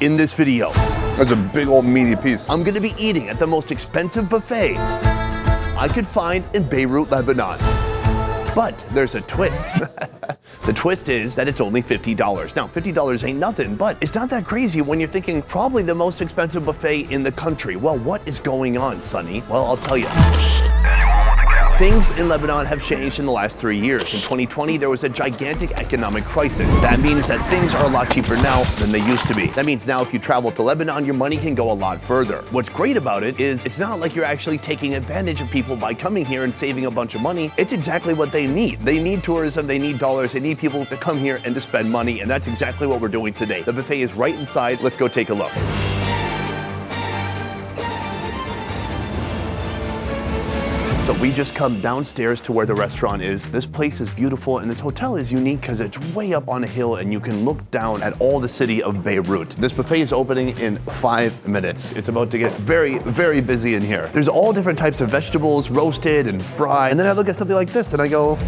In this video, That's a big old meaty piece. I'm gonna be eating at the most expensive buffet I could find in Beirut, Lebanon. But there's a twist. The twist is that it's only $50. Now, $50 ain't nothing, but it's not that crazy when you're thinking probably the most expensive buffet in the country. Well, what is going on, Sonny? Well, I'll tell you. Things in Lebanon have changed in the last 3 years. In 2020, there was a gigantic economic crisis. That means that things are a lot cheaper now than they used to be. That means now if you travel to Lebanon, your money can go a lot further. What's great about it is it's not like you're actually taking advantage of people by coming here and saving a bunch of money. It's exactly what they need. They need tourism, they need dollars, they need people to come here and to spend money, and that's exactly what we're doing today. The buffet is right inside. Let's go take a look. So we just come downstairs to where the restaurant is. This place is beautiful and this hotel is unique because it's way up on a hill and you can look down at all the city of Beirut. This buffet is opening in 5 minutes. It's about to get very, very busy in here. There's all different types of vegetables, roasted and fried. And then I look at something like this and I go,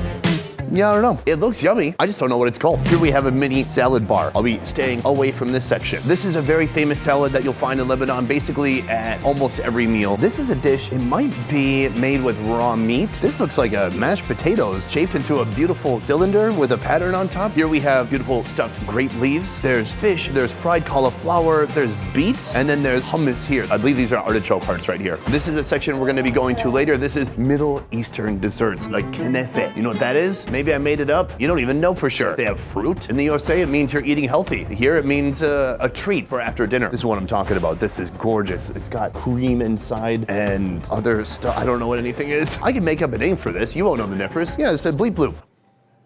yeah, I don't know. It looks yummy. I just don't know what it's called. Here we have a mini salad bar. I'll be staying away from this section. This is a very famous salad that you'll find in Lebanon basically at almost every meal. This is a dish, it might be made with raw meat. This looks like a mashed potatoes shaped into a beautiful cylinder with a pattern on top. Here we have beautiful stuffed grape leaves. There's fish, there's fried cauliflower, there's beets, and then there's hummus here. I believe these are artichoke hearts right here. This is a section we're gonna be going to later. This is Middle Eastern desserts, like kenefe. You know what that is? Maybe I made it up. You don't even know for sure. They have fruit. In the USA, it means you're eating healthy. Here, it means a treat for after dinner. This is what I'm talking about. This is gorgeous. It's got cream inside and other stuff. I don't know what anything is. I can make up a name for this. You won't know the difference. Yeah, it's a bleep bloop.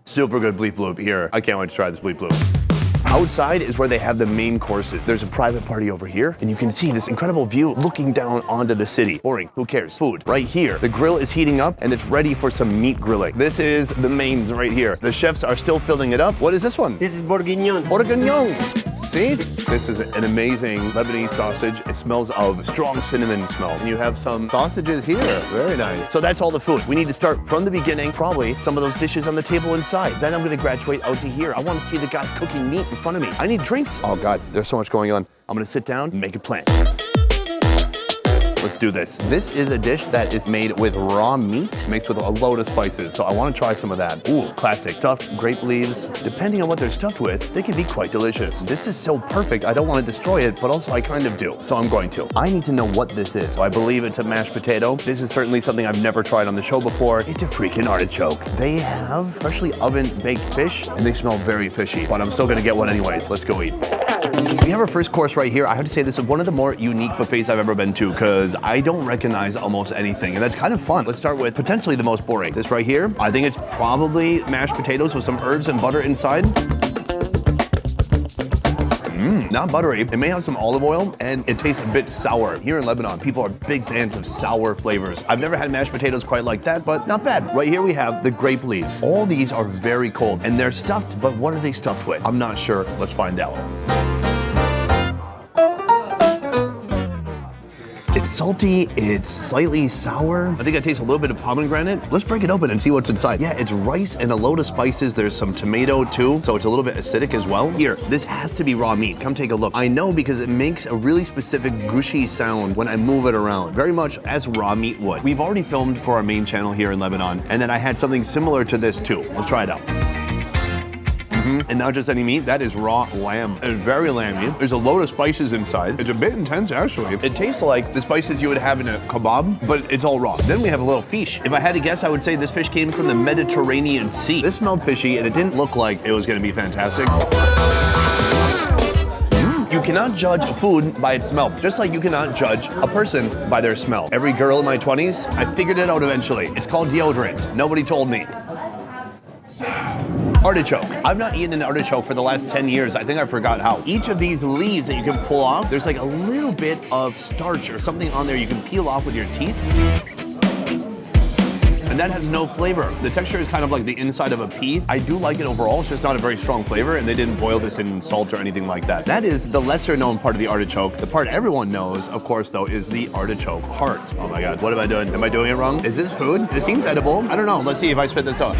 Super good bleep bloop here. I can't wait to try this bleep bloop. Outside is where they have the main courses. There's a private party over here, and you can see this incredible view looking down onto the city. Boring, who cares? Food. Right here, the grill is heating up, and it's ready for some meat grilling. This is the mains right here. The chefs are still filling it up. What is this one? This is bourguignon. Bourguignon. See? This is an amazing Lebanese sausage. It smells of strong cinnamon smell. And you have some sausages here. Very nice. So that's all the food. We need to start from the beginning, probably some of those dishes on the table inside. Then I'm gonna graduate out to here. I wanna see the guys cooking meat in front of me. I need drinks. Oh God, there's so much going on. I'm gonna sit down and make a plan. Let's do this. This is a dish that is made with raw meat mixed with a load of spices. So I want to try some of that. Ooh, classic. Stuffed grape leaves. Depending on what they're stuffed with, they can be quite delicious. This is so perfect. I don't want to destroy it, but also I kind of do. So I'm going to. I need to know what this is. So I believe it's a mashed potato. This is certainly something I've never tried on the show before. It's a freaking artichoke. They have freshly oven baked fish and they smell very fishy, but I'm still gonna get one anyways. Let's go eat. We have our first course right here. I have to say this is one of the more unique buffets I've ever been to because I don't recognize almost anything, and that's kind of fun. Let's start with potentially the most boring. This right here, I think it's probably mashed potatoes with some herbs and butter inside. Not buttery. It may have some olive oil, and it tastes a bit sour. Here in Lebanon, people are big fans of sour flavors. I've never had mashed potatoes quite like that, but not bad. Right here we have the grape leaves. All these are very cold, and they're stuffed, but what are they stuffed with? I'm not sure. Let's find out. It's salty, it's slightly sour. I think I taste a little bit of pomegranate. Let's break it open and see what's inside. Yeah, it's rice and a load of spices. There's some tomato too, so it's a little bit acidic as well. Here, this has to be raw meat. Come take a look. I know because it makes a really specific gushy sound when I move it around, very much as raw meat would. We've already filmed for our main channel here in Lebanon, and then I had something similar to this too. Let's try it out. And not just any meat, that is raw lamb. It's very lamby. There's a load of spices inside. It's a bit intense, actually. It tastes like the spices you would have in a kebab, but it's all raw. Then we have a little fish. If I had to guess, I would say this fish came from the Mediterranean Sea. This smelled fishy, and it didn't look like it was gonna be fantastic. You cannot judge a food by its smell, just like you cannot judge a person by their smell. Every girl in my 20s, I figured it out eventually. It's called deodorant. Nobody told me. Artichoke. I've not eaten an artichoke for the last 10 years. I think I forgot how. Each of these leaves that you can pull off, there's like a little bit of starch or something on there you can peel off with your teeth. And that has no flavor. The texture is kind of like the inside of a pea. I do like it overall, it's just not a very strong flavor, and they didn't boil this in salt or anything like that. That is the lesser known part of the artichoke. The part everyone knows, of course, though, is the artichoke heart. Oh my God, what am I doing? Am I doing it wrong? Is this food? It seems edible. I don't know, let's see if I spit this out.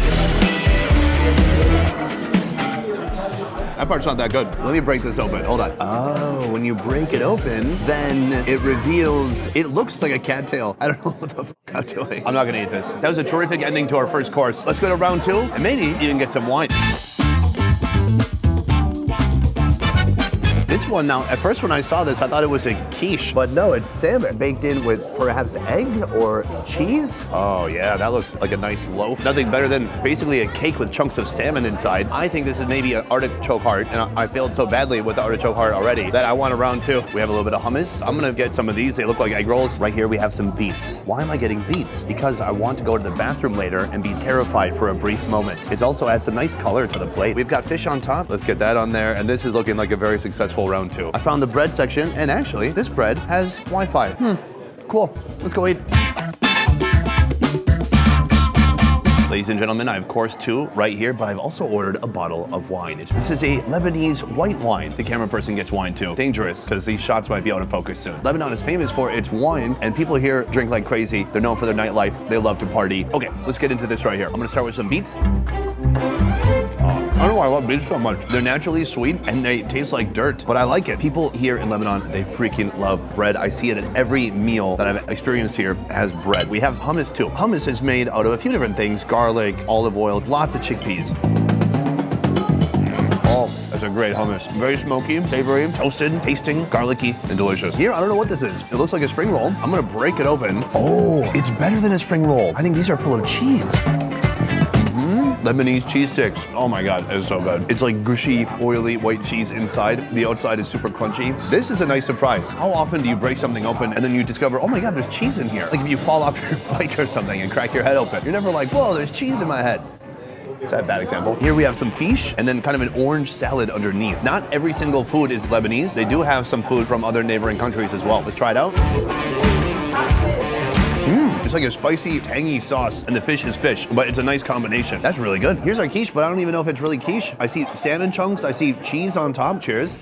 That part's not that good. Let me break this open. Hold on. Oh, when you break it open, then it reveals, it looks like a cattail. I don't know what the fuck I'm doing. I'm not gonna eat this. That was a terrific ending to our first course. Let's go to round 2 and maybe even get some wine. This one now, at first when I saw this, I thought it was a quiche, but no, it's salmon baked in with perhaps egg or cheese. Oh yeah, that looks like a nice loaf. Nothing better than basically a cake with chunks of salmon inside. I think this is maybe an artichoke heart, and I failed so badly with the artichoke heart already that I want a round 2. We have a little bit of hummus. I'm gonna get some of these. They look like egg rolls. Right here we have some beets. Why am I getting beets? Because I want to go to the bathroom later and be terrified for a brief moment. It's also adds some nice color to the plate. We've got fish on top. Let's get that on there, and this is looking like a very successful round 2. I found the bread section, and actually, this bread has Wi-Fi. Cool. Let's go eat. Ladies and gentlemen, I have course 2 right here, but I've also ordered a bottle of wine. This is a Lebanese white wine. The camera person gets wine too. Dangerous, because these shots might be out of focus soon. Lebanon is famous for its wine, and people here drink like crazy. They're known for their nightlife. They love to party. Okay, let's get into this right here. I'm gonna start with some beets. I don't know why I love beets so much. They're naturally sweet and they taste like dirt, but I like it. People here in Lebanon, they freaking love bread. I see it at every meal that I've experienced here has bread. We have hummus too. Hummus is made out of a few different things: garlic, olive oil, lots of chickpeas. Oh, that's a great hummus. Very smoky, savory, toasted, tasting, garlicky, and delicious. Here, I don't know what this is. It looks like a spring roll. I'm gonna break it open. Oh, it's better than a spring roll. I think these are full of cheese. Lebanese cheese sticks. Oh my God, it's so good. It's like gushy, oily white cheese inside. The outside is super crunchy. This is a nice surprise. How often do you break something open and then you discover, oh my God, there's cheese in here? Like if you fall off your bike or something and crack your head open. You're never like, whoa, there's cheese in my head. Is that a bad example? Here we have some quiche and then kind of an orange salad underneath. Not every single food is Lebanese. They do have some food from other neighboring countries as well. Let's try it out. It's like a spicy, tangy sauce, and the fish is fish, but it's a nice combination. That's really good. Here's our quiche, but I don't even know if it's really quiche. I see salmon chunks, I see cheese on top. Cheers.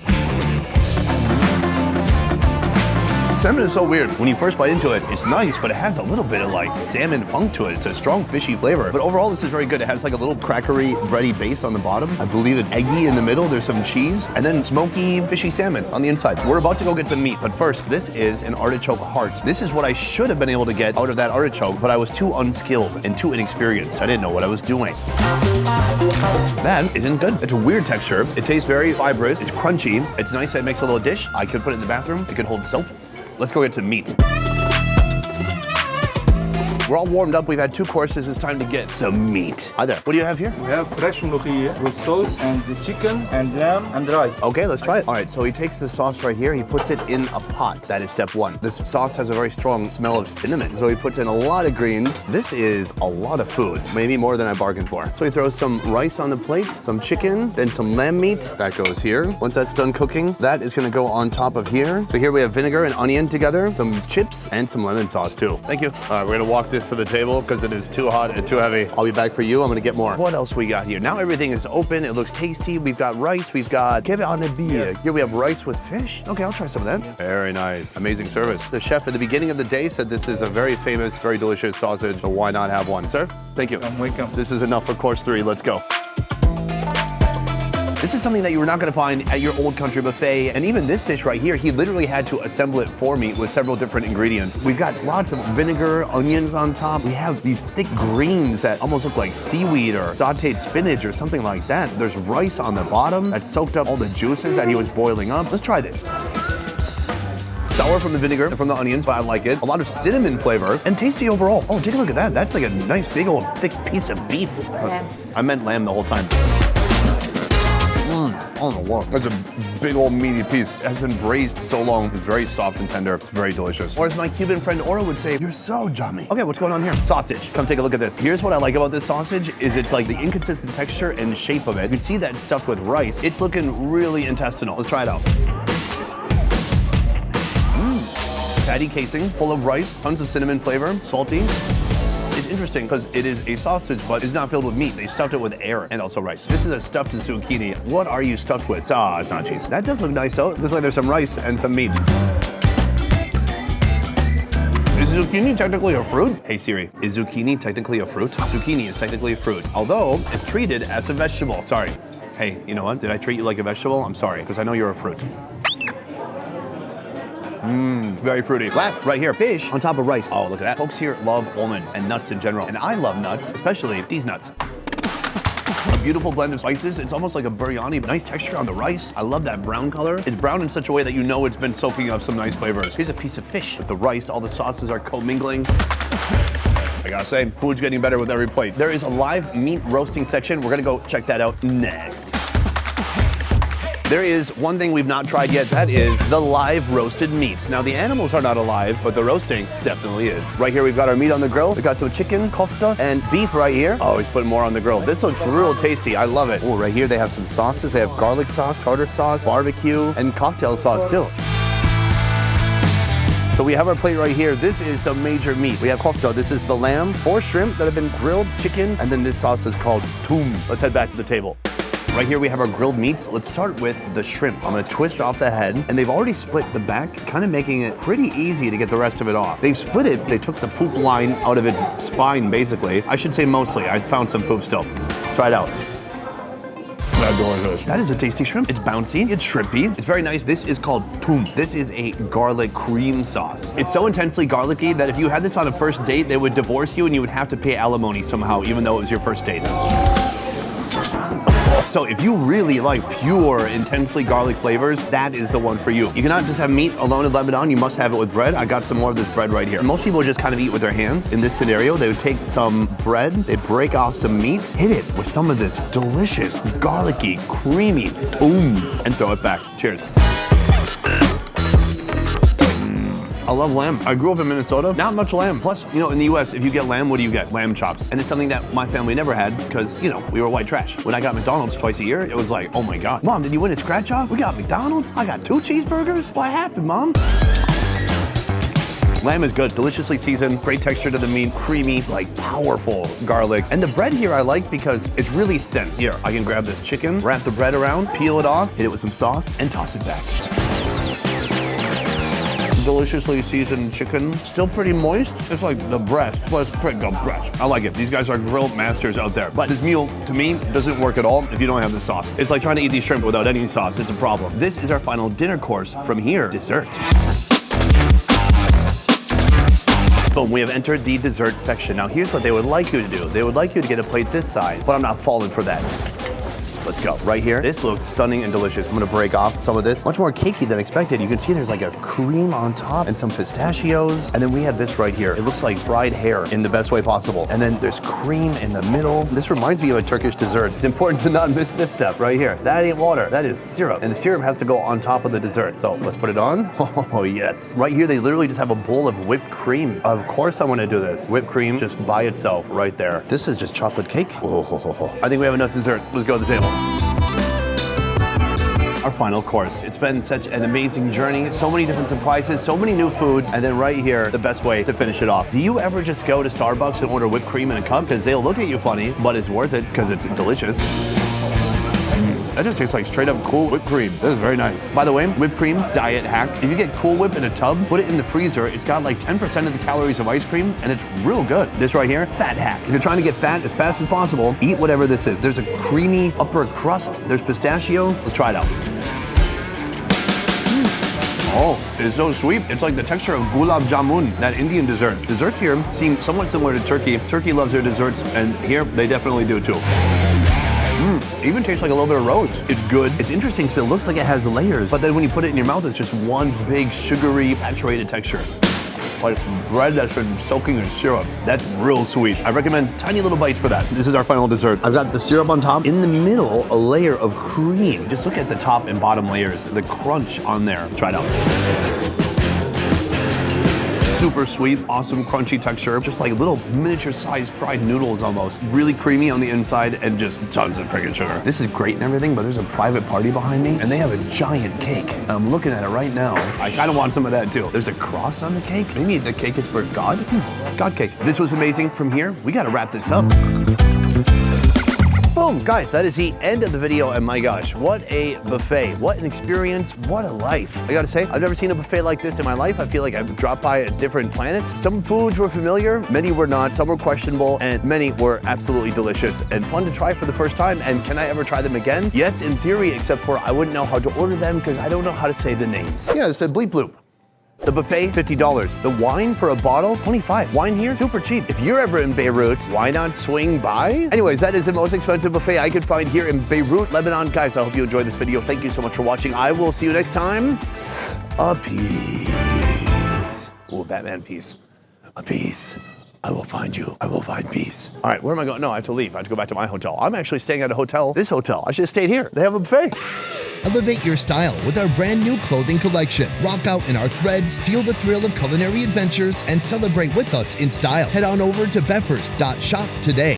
Salmon is so weird. When you first bite into it, it's nice, but it has a little bit of like salmon funk to it. It's a strong fishy flavor, but overall this is very good. It has like a little crackery, bready base on the bottom. I believe it's eggy in the middle. There's some cheese, and then smoky, fishy salmon on the inside. We're about to go get some meat, but first, this is an artichoke heart. This is what I should have been able to get out of that artichoke, but I was too unskilled and too inexperienced. I didn't know what I was doing. That isn't good. It's a weird texture. It tastes very fibrous. It's crunchy. It's nice that it makes a little dish. I could put it in the bathroom. It could hold soap. Let's go get some meat. We're all warmed up. We've had 2 courses. It's time to get some meat. Hi there. What do you have here? We have fresh ملوخية with sauce and the chicken and lamb and rice. Okay, let's try it. All right, so he takes the sauce right here. He puts it in a pot. That is step 1. This sauce has a very strong smell of cinnamon. So he puts in a lot of greens. This is a lot of food, maybe more than I bargained for. So he throws some rice on the plate, some chicken, then some lamb meat. That goes here. Once that's done cooking, that is gonna go on top of here. So here we have vinegar and onion together, some chips, and some lemon sauce too. Thank you. All right, we're gonna walk this to the table because it is too hot and too heavy. I'll be back for you. I'm gonna get more. What else we got here? Now everything is open. It looks tasty. We've got rice. We've got kebab on the beer. Yes. Here we have rice with fish. Okay, I'll try some of that. Very nice. Amazing service. The chef at the beginning of the day said this is a very famous, very delicious sausage, so why not have one? Sir, thank you. Welcome. This is enough for course 3. Let's go. This is something that you were not gonna find at your old country buffet. And even this dish right here, he literally had to assemble it for me with several different ingredients. We've got lots of vinegar, onions on top. We have these thick greens that almost look like seaweed or sauteed spinach or something like that. There's rice on the bottom that soaked up all the juices that he was boiling up. Let's try this. Sour from the vinegar and from the onions, but I like it. A lot of cinnamon flavor and tasty overall. Oh, take a look at that. That's like a nice big old thick piece of beef. Lamb. I meant lamb the whole time. Oh my God. That's a big old meaty piece. It has been braised so long. It's very soft and tender. It's very delicious. Or as my Cuban friend Ora would say, you're so yummy. Okay, what's going on here? Sausage. Come take a look at this. Here's what I like about this sausage is it's like the inconsistent texture and shape of it. You can see that it's stuffed with rice. It's looking really intestinal. Let's try it out. Fatty casing, full of rice, tons of cinnamon flavor, salty. It's interesting because it is a sausage, but it's not filled with meat. They stuffed it with air and also rice. This is a stuffed zucchini. What are you stuffed with? Ah, it's not cheese. That does look nice though. It looks like there's some rice and some meat. Is zucchini technically a fruit? Hey Siri, is zucchini technically a fruit? Zucchini is technically a fruit, although it's treated as a vegetable. Sorry. Hey, you know what? Did I treat you like a vegetable? I'm sorry, because I know you're a fruit. Very fruity. Last, right here, fish on top of rice. Oh, look at that. Folks here love almonds and nuts in general. And I love nuts, especially these nuts. A beautiful blend of spices. It's almost like a biryani, but nice texture on the rice. I love that brown color. It's brown in such a way that you know it's been soaking up some nice flavors. Here's a piece of fish with the rice. All the sauces are commingling. I gotta say, food's getting better with every plate. There is a live meat roasting section. We're gonna go check that out next. There is one thing we've not tried yet, that is the live roasted meats. Now the animals are not alive, but the roasting definitely is. Right here we've got our meat on the grill. We've got some chicken, kofta, and beef right here. Oh, he's putting more on the grill. This looks real tasty, I love it. Oh, right here they have some sauces. They have garlic sauce, tartar sauce, barbecue, and cocktail sauce too. So we have our plate right here. This is some major meat. We have kofta. This is the lamb, 4 shrimp that have been grilled, chicken, and then this sauce is called toom. Let's head back to the table. Right here we have our grilled meats. Let's start with the shrimp. I'm gonna twist off the head, and they've already split the back, kind of making it pretty easy to get the rest of it off. They've split it, they took the poop line out of its spine, basically. I should say mostly, I found some poop still. Try it out. That is a tasty shrimp. It's bouncy, it's shrimpy, it's very nice. This is called toom. This is a garlic cream sauce. It's so intensely garlicky that if you had this on a first date, they would divorce you and you would have to pay alimony somehow, even though it was your first date. So if you really like pure, intensely garlic flavors, that is the one for you. You cannot just have meat alone in Lebanon, you must have it with bread. I got some more of this bread right here. Most people just kind of eat with their hands. In this scenario, they would take some bread, they break off some meat, hit it with some of this delicious, garlicky, creamy toom, and throw it back. Cheers. I love lamb. I grew up in Minnesota, not much lamb. Plus, you know, in the US, if you get lamb, what do you get? Lamb chops. And it's something that my family never had because, you know, we were white trash. When I got McDonald's twice a year, it was like, oh my God. Mom, did you win a scratch off? We got McDonald's? I got 2 cheeseburgers? What happened, Mom? Lamb is good, deliciously seasoned, great texture to the meat, creamy, like powerful garlic. And the bread here I like because it's really thin. Here, I can grab this chicken, wrap the bread around, peel it off, hit it with some sauce, and toss it back. Deliciously seasoned chicken, still pretty moist. It's like the breast, but it's pretty good breast. I like it. These guys are grill masters out there. But this meal, to me, doesn't work at all if you don't have the sauce. It's like trying to eat these shrimp without any sauce. It's a problem. This is our final dinner course. From here, dessert. Boom, we have entered the dessert section. Now here's what they would like you to do. They would like you to get a plate this size, but I'm not falling for that. Let's go. Right here, this looks stunning and delicious. I'm gonna break off some of this. Much more cakey than expected. You can see there's like a cream on top and some pistachios. And then we have this right here. It looks like fried hair in the best way possible. And then there's cream in the middle. This reminds me of a Turkish dessert. It's important to not miss this step right here. That ain't water, that is syrup. And the syrup has to go on top of the dessert. So let's put it on. Oh yes. Right here, they literally just have a bowl of whipped cream. Of course I wanna do this. Whipped cream just by itself right there. This is just chocolate cake. Oh. I think we have enough dessert. Let's go to the table. Our final course. It's been such an amazing journey. So many different surprises, so many new foods, and then right here, the best way to finish it off. Do you ever just go to Starbucks and order whipped cream in a cup? Because they'll look at you funny, but it's worth it because it's delicious. That just tastes like straight up Cool Whip cream. That is very nice. By the way, whipped cream, diet hack. If you get Cool Whip in a tub, put it in the freezer. It's got like 10% of the calories of ice cream, and it's real good. This right here, fat hack. If you're trying to get fat as fast as possible, eat whatever this is. There's a creamy upper crust. There's pistachio. Let's try it out. Oh, it's so sweet. It's like the texture of gulab jamun, that Indian dessert. Desserts here seem somewhat similar to Turkey. Turkey loves their desserts, and here they definitely do too. Even tastes like a little bit of rose. It's good. It's interesting because it looks like it has layers, but then when you put it in your mouth, it's just one big sugary, saturated texture. Like bread that's been soaking in syrup. That's real sweet. I recommend tiny little bites for that. This is our final dessert. I've got the syrup on top. In the middle, a layer of cream. Just look at the top and bottom layers. The crunch on there. Try it out. Super sweet, awesome, crunchy texture. Just like little miniature-sized fried noodles almost. Really creamy on the inside and just tons of freaking sugar. This is great and everything, but there's a private party behind me and they have a giant cake. I'm looking at it right now. I kind of want some of that too. There's a cross on the cake. Maybe the cake is for God? God cake. This was amazing. From here, we got to wrap this up. Boom. boom, guys, that is the end of the video, and my gosh, what a buffet. What an experience, what a life. I gotta say, I've never seen a buffet like this in my life. I feel like I've dropped by different planets. Some foods were familiar, many were not, some were questionable, and many were absolutely delicious and fun to try for the first time. And can I ever try them again? Yes, in theory, except for I wouldn't know how to order them because I don't know how to say the names. Yeah, it said bleep bloop. The buffet, $50. The wine for a bottle, $25. Wine here, super cheap. If you're ever in Beirut, why not swing by? Anyways, that is the most expensive buffet I could find here in Beirut, Lebanon. Guys, I hope you enjoyed this video. Thank you so much for watching. I will see you next time. A peace. Ooh, Batman peace. A peace. I will find you. I will find peace. All right, where am I going? No, I have to leave. I have to go back to my hotel. I'm actually staying at a hotel. This hotel. I should have stayed here. They have a buffet. Elevate your style with our brand new clothing collection. Rock out in our threads, feel the thrill of culinary adventures, and celebrate with us in style. Head on over to beffers.shop today.